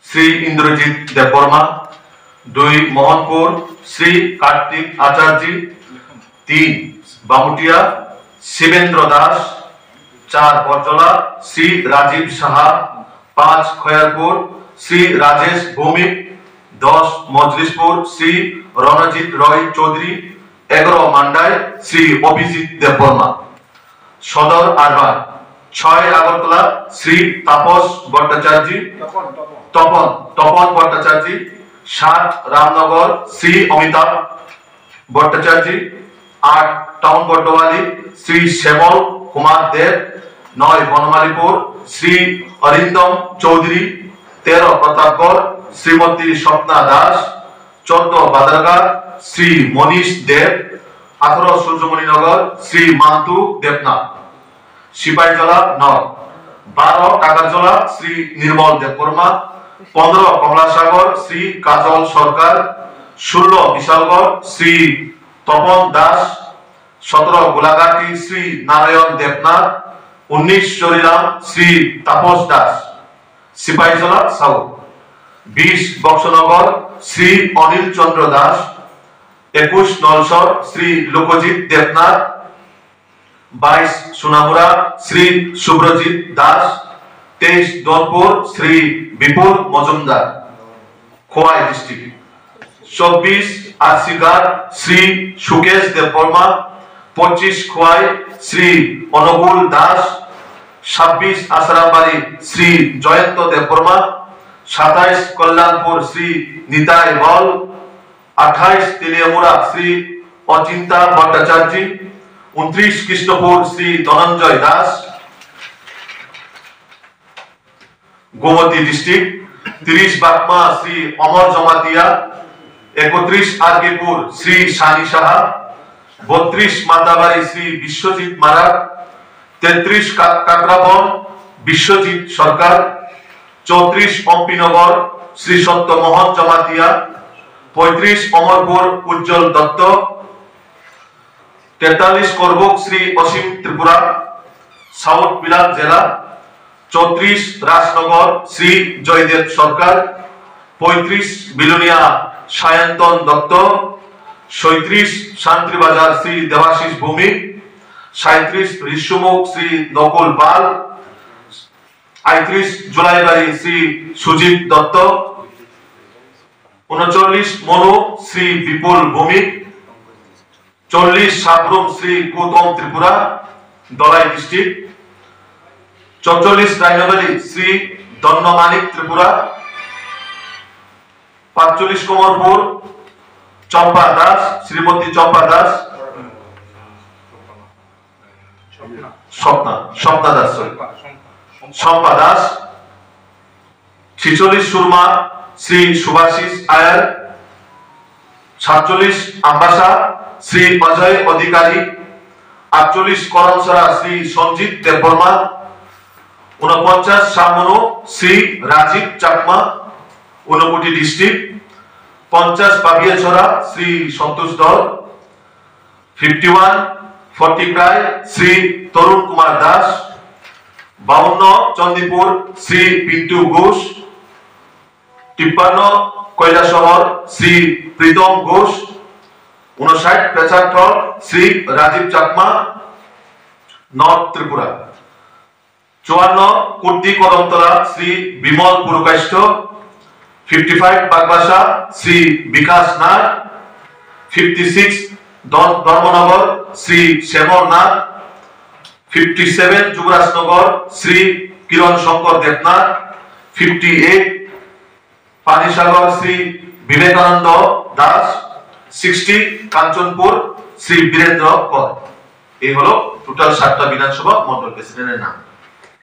শ্রী ইন্দ্রজিৎ দেববর্মা। 2 মোহনপুর শ্রী কার্তিক আচার্য। 3 বামুটিয়া শিবেন্দ্র দাস। 4 বরজলা শ্রী রাজীব সাহা। 5 খয়ারপুর শ্রী রাজেশ ভৌমিক। 10 মজলিশপুর শ্রী রণজিৎ রয় চৌধুরী। 11 মান্ডায় শ্রী অভিজিৎ দেববর্মা। সদর urban 6 Agartala Shri Tapas Bhattacharya Tapan Bhattacharya. 7 Ramnagar Shri Amitabh Bhattacharya. 8 town বটওয়ালি Shri Shyamal Kumar Deb. 9 Banamalipur Shri Arindam Chowdhury. 13 Pratapgarh Shrimati Swapna Das. 14 Badharghat Shri মনীষ দেব। 18 সূর্যমণিনগর শ্রী মান্তু দেবনাথ। সিপাহীজলা 9। 12 টাকারজলা শ্রী নির্মল দেববর্মা। 15 কমলাসাগর শ্রী কাজল সরকার। 16 Bishalgarh Shri Tapan Das. 17 Golaghati Shri Narayan Debnath. 19 Charilam Shri Tapas Das. Sepahijala south. 20 Boxanagar Shri Anil Chandra Das. 21 নলসর Shri লোকজিৎ Debnath. 22 Sonamura Shri Subhrajit Das. 23 Dalpur Shri বিপুল Majumdar Khowai district. 24 আরসিঘাট Shri Sukesh Debbarma. 25 Khowai Shri অনুকূল দাস। 26 আসারামবাড়ি শ্রী জয়ন্ত দেববর্মা। 27 কল্যাণপুর শ্রী নিতাই বল। 28 Teliamura Shri Achanta Bhattacharya. 29 Krishnapur Shri Dhananjay Das Gomti district. 30 বাকমা Shri অমর জমাতিয়া। 31 আরকিপুর শ্রী শানি সাহা। 32 মাতাবাড়ি শ্রী বিশ্বজিৎ মারাক। 33 কাকরাবন বিশ্বজিৎ সরকার। 34 অম্পিনগর শ্রী সত্যমোহন জমাতিয়া। 35 অমরপুর উজ্জ্বল দত্ত। 43 করবুক শ্রী অসীম Tripura south বিলাস জেলা। 34 রাজনগর শ্রী জয়দেব সরকার। 35 বিলুনিয়া সায়ন্তন দত্ত। 37 শান্তিবাজার শ্রী দেবাশিস ভৌমিক। 37 ঋষ্যমুখ শ্রী নকুল পাল। 38 জুলাইবাড়ি শ্রী সুজিত দত্ত। 39 মনু শ্রী বিপুল Bhowmik. 40 Sabroom Shri Gautam Tripura Dalai district. 44 রাইনবাড়ি Shri দন্নমানিক Tripura. 45 Komarpur চম্পা দাস শ্রীমতী চম্পা দাস স্বপ্না দাস শম্পা দাস। 46 সুরমা শ্রী সুভাষিস আয়ার। 47 আম্বাসা শ্রী অজয় অধিকারী। 48 করমসরা Shri Sanjit Debbarma. 49 সামনু Shri Rajib Chakma Unakoti district. 50 বাগিয়াছড়া Shri সন্তোষ দল। 51 ফটিকরায় শ্রী তরুণ কুমার দাস। 52 চন্দিপুর শ্রী পিন্টু ঘোষ। 53 কৈলাসহর শ্রী প্রীতম ঘোষ। 59 পেচারটল শ্রী রাজীব চাকমা নর্থ ত্রিপুরা। 54 কুর্তি কদমতলা শ্রী বিমল পুরকাষ্ঠ। 55 বাগবাসা শ্রী বিকাশ নাথ। 56 ধর্মনগর শ্রী শ্যামল নাথ। 57 যুবরাজনগর শ্রী কিরণ শঙ্কর দেবনাথ। 58 পানিসাগর শ্রী বিবেকানন্দ দাস। 60 কাঞ্চনপুর শ্রী বীরেন্দ্র কর। এই হলো টোটাল 7টা বিধানসভা মন্ডল প্রেসিডেন্টের নাম।